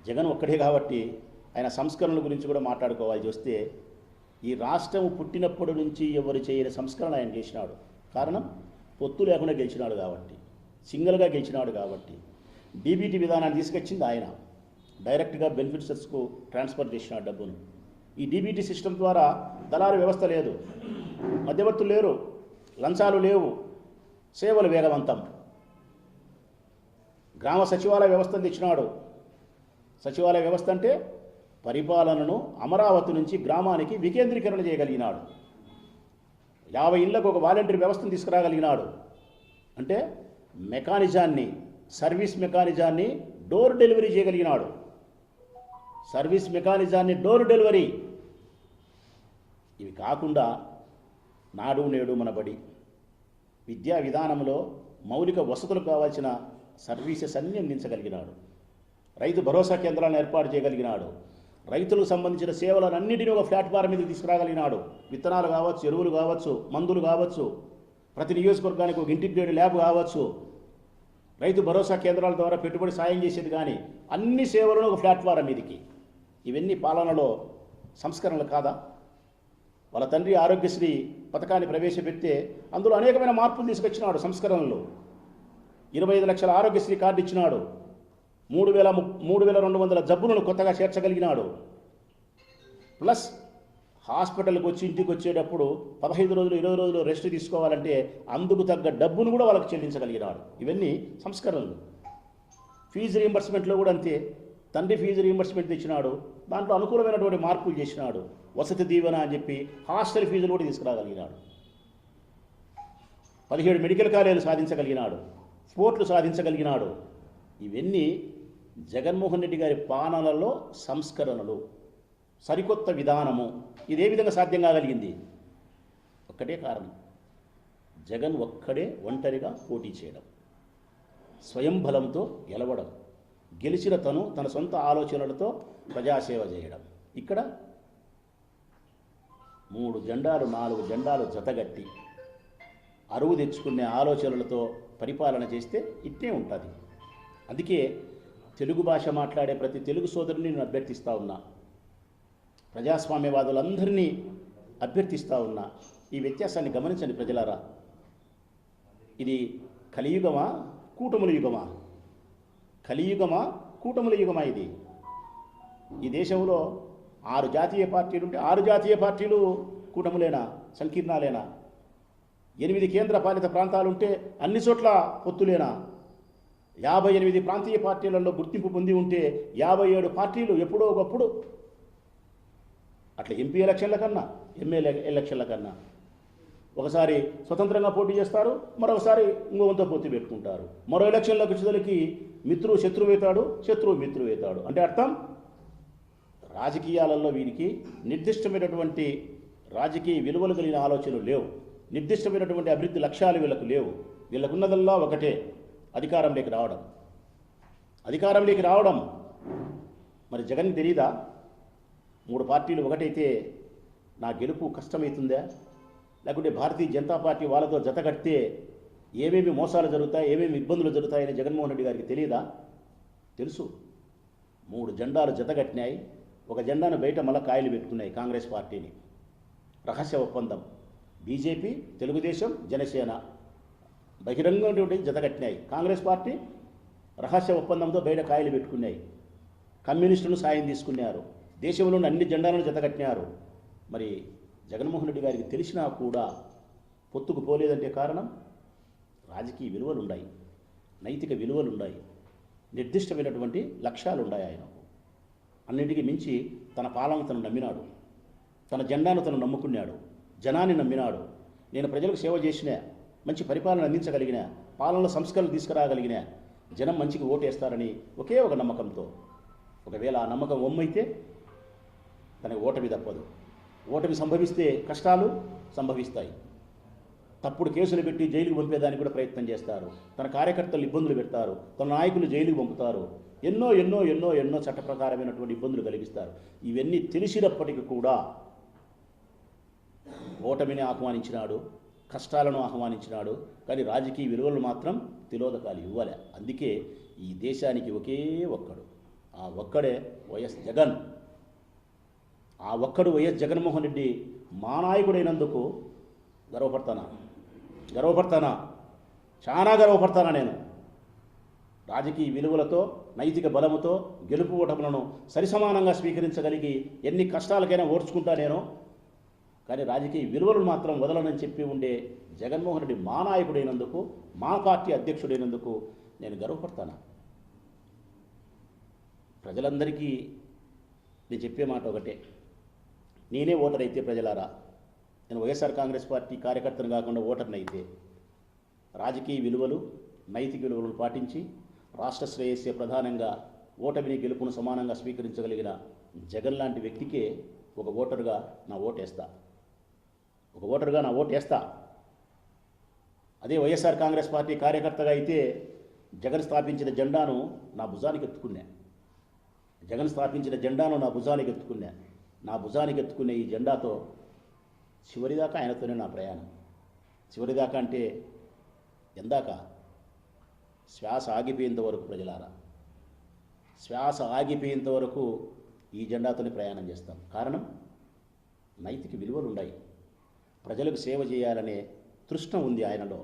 జగన్ ఒక్కడే కాబట్టి ఆయన సంస్కరణల గురించి కూడా మాట్లాడుకోవాల్సి వస్తే ఈ రాష్ట్రం పుట్టినప్పటి నుంచి ఎవరు చేయని సంస్కరణ ఆయన చేసినాడు. కారణం పొత్తు లేకుండా గెలిచినాడు కాబట్టి, సింగిల్గా గెలిచినాడు కాబట్టి. డీబీటీ విధానాన్ని తీసుకొచ్చింది ఆయన, డైరెక్ట్గా బెనిఫిషరీస్కు ట్రాన్స్ఫర్ చేసినాడు డబ్బును. ఈ డీబీటీ సిస్టమ్ ద్వారా దళారు వ్యవస్థ లేదు, మధ్యవర్తులు లేరు, లంచాలు లేవు, సేవలు వేగవంతం. గ్రామ సచివాలయ వ్యవస్థను తెచ్చినాడు. సచివాలయ వ్యవస్థ అంటే పరిపాలనను అమరావతి నుంచి గ్రామానికి వికేంద్రీకరణ చేయగలిగినాడు. 50 ఇళ్లకు ఒక వాలంటీర్ వ్యవస్థను తీసుకురాగలిగినాడు. అంటే మెకానిజాన్ని, సర్వీస్ మెకానిజాన్ని డోర్ డెలివరీ చేయగలిగినాడు. సర్వీస్ మెకానిజాన్ని డోర్ డెలివరీ. ఇవి కాకుండా నాడు నేడు మనబడి విద్యా విధానంలో మౌలిక వసతులకు కావాల్సిన సర్వీసెస్ అన్నీ అందించగలిగినాడు. రైతు భరోసా కేంద్రాలను ఏర్పాటు చేయగలిగినాడు. రైతులకు సంబంధించిన సేవలన్నింటినీ ఒక ప్లాట్ఫారం మీద తీసుకురాగలిగినాడు. విత్తనాలు కావచ్చు, ఎరువులు కావచ్చు, మందులు కావచ్చు, ప్రతి నియోజకవర్గానికి ఒక ఇంటిగ్రేటెడ్ ల్యాబ్ కావచ్చు, రైతు భరోసా కేంద్రాల ద్వారా పెట్టుబడి సాయం చేసేది కానీ అన్ని సేవలను ఒక ప్లాట్ఫారం మీదకి. ఇవన్నీ పాలనలో సంస్కరణలు కాదా? వాళ్ళ తండ్రి ఆరోగ్యశ్రీ పథకాన్ని ప్రవేశపెడితే అందులో అనేకమైన మార్పులు తీసుకొచ్చినాడు. సంస్కరణలు 25 లక్షల ఆరోగ్యశ్రీ కార్డు ఇచ్చినాడు. 3,200 జబ్బులను కొత్తగా చేర్చగలిగినాడు. ప్లస్ హాస్పిటల్కి వచ్చి ఇంటికి వచ్చేటప్పుడు 15 రోజులు 20 రోజులు రెస్ట్ తీసుకోవాలంటే అందుకు తగ్గ డబ్బును కూడా వాళ్ళకి చెల్లించగలిగినాడు. ఇవన్నీ సంస్కరణలు. ఫీజు రీయింబర్స్మెంట్లో కూడా అంతే. తండ్రి ఫీజు రీయింబర్స్మెంట్ తెచ్చినాడు, దాంట్లో అనుకూలమైనటువంటి మార్పులు చేసినాడు. వసతి దీవెన అని చెప్పి హాస్టల్ ఫీజులు కూడా తీసుకురాగలిగినాడు. 17 మెడికల్ కాలేజీలు సాధించగలిగినాడు, స్పోర్ట్లు సాధించగలిగినాడు. ఇవన్నీ జగన్మోహన్ రెడ్డి గారి పాలనలో సంస్కరణలు, సరికొత్త విధానము. ఇదే విధంగా సాధ్యం కాగలిగింది ఒక్కటే కారణం, జగన్ ఒక్కడే ఒంటరిగా పోటీ చేయడం, స్వయం బలంతో గెలవడం, గెలిచిన తన సొంత ఆలోచనలతో ప్రజాసేవ చేయడం. ఇక్కడ 3 జెండాలు 4 జెండాలు జతగట్టి అరువు తెచ్చుకునే ఆలోచనలతో పరిపాలన చేస్తే ఇట్టే ఉంటుంది. అందుకే తెలుగు భాష మాట్లాడే ప్రతి తెలుగు సోదరుని నేను అభ్యర్థిస్తూ ఉన్నా, ప్రజాస్వామ్యవాదులందరినీ అభ్యర్థిస్తూ ఉన్నా, ఈ వ్యత్యాసాన్ని గమనించండి ప్రజలారా. ఇది కలియుగమా కూటముల యుగమా? కలియుగమా కూటముల యుగమా? ఇది ఈ దేశంలో 6 జాతీయ పార్టీలు ఉంటే 6 జాతీయ పార్టీలు కూటములేనా, సంకీర్ణాలేనా? 8 కేంద్ర పాలిత ప్రాంతాలుంటే అన్ని చోట్ల పొత్తులేనా? 58 ప్రాంతీయ పార్టీలలో గుర్తింపు పొంది ఉంటే 57 పార్టీలు ఎప్పుడో ఒకప్పుడు అట్లా ఎంపీ ఎలక్షన్ల కన్నా ఎమ్మెల్యే ఎలక్షన్ల కన్నా ఒకసారి స్వతంత్రంగా పోటీ చేస్తారు, మరొకసారి ఇంకొంత పొత్తు పెట్టుకుంటారు. మరో ఎలక్షన్లకు వచ్చేసరికి మిత్రువు శత్రువేతాడు, శత్రువు మిత్రువేతాడు. అంటే అర్థం రాజకీయాలలో వీరికి నిర్దిష్టమైనటువంటి రాజకీయ విలువలు కలిగిన ఆలోచనలు లేవు, నిర్దిష్టమైనటువంటి అభివృద్ధి లక్ష్యాలు వీళ్ళకు లేవు. వీళ్ళకున్నదల్లా ఒకటే, అధికారంలోకి రావడం. అధికారంలోకి రావడం. మరి జగన్ తెలీదా? 3 పార్టీలు ఒకటైతే నా గెలుపు కష్టమవుతుందా? లేకుంటే భారతీయ జనతా పార్టీ వాళ్ళతో జత కడితే ఏమేమి మోసాలు జరుగుతాయి, ఏమేమి ఇబ్బందులు జరుగుతాయని జగన్మోహన్ రెడ్డి గారికి తెలియదా? తెలుసు. 3 జెండాలు జత కట్టినాయి. ఒక జెండాను బయట మళ్ళీ కాయలు పెట్టుకున్నాయి కాంగ్రెస్ పార్టీని. రహస్య ఒప్పందం. బీజేపీ, తెలుగుదేశం, జనసేన బహిరంగంగా జత కట్టినాయి. కాంగ్రెస్ పార్టీ రహస్య ఒప్పందంతో బయట కాయలు పెట్టుకున్నాయి. కమ్యూనిస్టులను సాయం తీసుకున్నారు. దేశంలోని అన్ని జెండాలను జతకట్టినారు. మరి జగన్మోహన్ రెడ్డి గారికి తెలిసినా కూడా పొత్తుకు పోలేదంటే కారణం రాజకీయ విలువలు ఉన్నాయి, నైతిక విలువలు ఉన్నాయి, నిర్దిష్టమైనటువంటి లక్ష్యాలు ఉన్నాయి. ఆయనకు అన్నిటికీ మించి తన పాలన తను నమ్మినాడు, తన జెండాను తను నమ్ముకున్నాడు, జనాన్ని నమ్మినాడు. నేను ప్రజలకు సేవ చేసిన, మంచి పరిపాలన అందించగలిగిన, పాలనలో సంస్కరణలు తీసుకురాగలిగిన, జనం మంచికి ఓటేస్తారని ఒకే ఒక నమ్మకంతో. ఒకవేళ ఆ నమ్మకం ఒమ్మైతే తనకు ఓటమి తప్పదు. ఓటమి సంభవిస్తే కష్టాలు సంభవిస్తాయి. తప్పుడు కేసులు పెట్టి జైలుకు పంపేదానికి కూడా ప్రయత్నం చేస్తారు. తన కార్యకర్తలు ఇబ్బందులు పెడతారు, తన నాయకులు జైలుకు పంపుతారు. ఎన్నో ఎన్నో ఎన్నో ఎన్నో చట్ట ప్రకారమైనటువంటి ఇబ్బందులు కలిగిస్తారు. ఇవన్నీ తెలిసినప్పటికీ కూడా ఓటమిని ఆహ్వానించినాడు, కష్టాలను ఆహ్వానించినాడు. కానీ రాజకీయ విలువలు మాత్రం తిలోదకాలు ఇవ్వలే. అందుకే ఈ దేశానికి ఒకే ఒక్కడు, ఆ ఒక్కడే వైఎస్ జగన్. ఆ ఒక్కడు వైఎస్ జగన్మోహన్ రెడ్డి మా నాయకుడైనందుకు గర్వపడతానా, చాలా గర్వపడతానా. నేను రాజకీయ విలువలతో, నైతిక బలముతో గెలుపు ఓటములను సరిసమానంగా స్వీకరించగలిగి ఎన్ని కష్టాలకైనా ఓర్చుకుంటా నేను. కానీ రాజకీయ విలువలను మాత్రం వదలనని చెప్పి ఉండే జగన్మోహన్ రెడ్డి మా నాయకుడైనందుకు, మా పార్టీ అధ్యక్షుడైనందుకు నేను గర్వపడతాను. ప్రజలందరికీ నేను చెప్పే మాట ఒకటే, నేనే ఓటర్ అయితే ప్రజలారా, నేను వైఎస్ఆర్ కాంగ్రెస్ పార్టీ కార్యకర్తను కాకుండా ఓటర్ని అయితే రాజకీయ విలువలు, నైతిక విలువలను పాటించి రాష్ట్ర శ్రేయస్సే ప్రధానంగా ఓటమిని గెలుపును సమానంగా స్వీకరించగలిగిన జగన్ లాంటి వ్యక్తికే ఒక ఓటరుగా నా ఓటేస్తా. అదే వైఎస్ఆర్ కాంగ్రెస్ పార్టీ కార్యకర్తగా అయితే జగన్ స్థాపించిన జెండాను నా భుజానికి ఎత్తుకునే ఈ జెండాతో చివరిదాకా ఆయనతోనే నా ప్రయాణం. చివరిదాకా అంటే ఎందాక? శ్వాస ఆగిపోయేంత వరకు ప్రజలారా, శ్వాస ఆగిపోయేంత వరకు ఈ జెండాతోనే ప్రయాణం చేస్తాం. కారణం, నైతిక విలువలు ఉన్నాయి, ప్రజలకు సేవ చేయాలనే తృష్ణ ఉంది ఆయనలో.